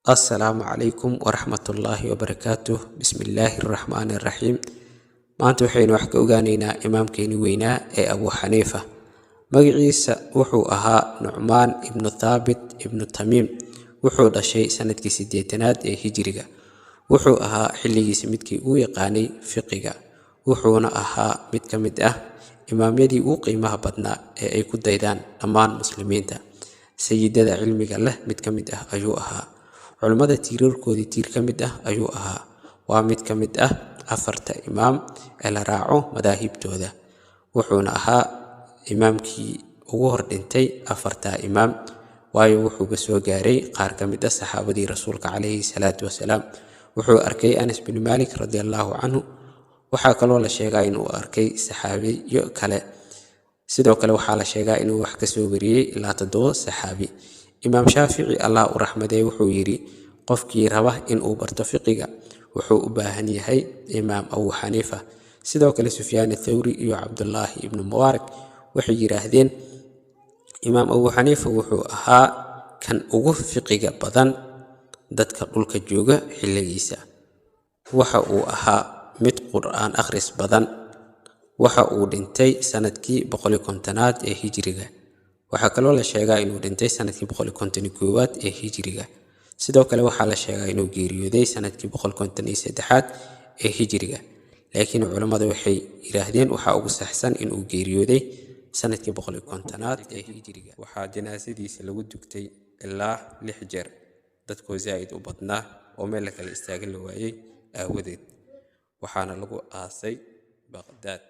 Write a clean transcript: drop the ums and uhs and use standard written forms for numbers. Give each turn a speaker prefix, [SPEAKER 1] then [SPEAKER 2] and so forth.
[SPEAKER 1] السلام عليكم ورحمة الله وبركاته. بسم الله الرحمن الرحيم. maanta waxaynu wax ka ogaanaynaa imaamkeeni weynaa ee Abu Xaniifa. Magaciisa wuxuu ahaa Nucmaan ibn Thaabit ibn Tamiim. Wuxuu dhashay sanadkii 8aad ee Hijriga. Wuxuu ahaa xilligiisa midkii uu yaqaanay fiqiga. Wuxuuna ahaa mid ka mid ah imaamyadii ugu qiimaha badnaa ee ay ku daydaan dhammaan muslimiinta. Sayidada cilmiga leh mid ka mid ah ayuu ahaa. culimada tiirarkoodii tiir ka mid ah ayuu ahaa. waa mid ka mid ah afarta imaam ee la raaco madaahibtooda. wuxuuna ahaa imaamkii ugu hor dhintay afarta imaam, waayo wuxuu soo gaaray qaar ka mid ah saxaabadii rasuulka calayhi salaatu wasalaam. wuxuu arkay Anas bin Malik radiyallahu anhu. waxaa kaloo la sheegaa inuu arkay saxaabiyo kale. sidoo kale waxaa la sheegaa inuu wax ka soo wariyay ilaa 7 saxaabi. imaam Shaafici Allah u raxmaday wuxuu yiri qofkii raba in uu barto fiqiga wuxuu u baahan yahay imaam Abu Xaniifa. sidoo kale Sufyaan ath-Thawri iyo Abdullah ibn Mubarak waxay yiraahdeen imaam Abu Xaniifa wuxuu ahaa kan ugu fiqiga badan dadka dhulka jooga xilligiisa. waxa uu ahaa mid Qur'aan akhris badan. waxa uu dhintay sanadkii 150aad ee Hijriga. waxaa kaloo la sheegaa inuu dhintay sanadkii 151aad ee Hijriga. sidoo kale waxaa la sheegaa inuu geeriyooday sanadkii 153aad ee Hijriga. laakiin culimadu waxay yiraahdeen waxa ugu saxsan inuu geeriyooday sanadkii 150aad ee Hijriga. waxaa janaasadiisa lagu dugtay ilaa 6 jeer, dadkoo zaid u badnaa oo meel kale istaagin la waayay aawadeed. waxaana lagu aasay Baghdad.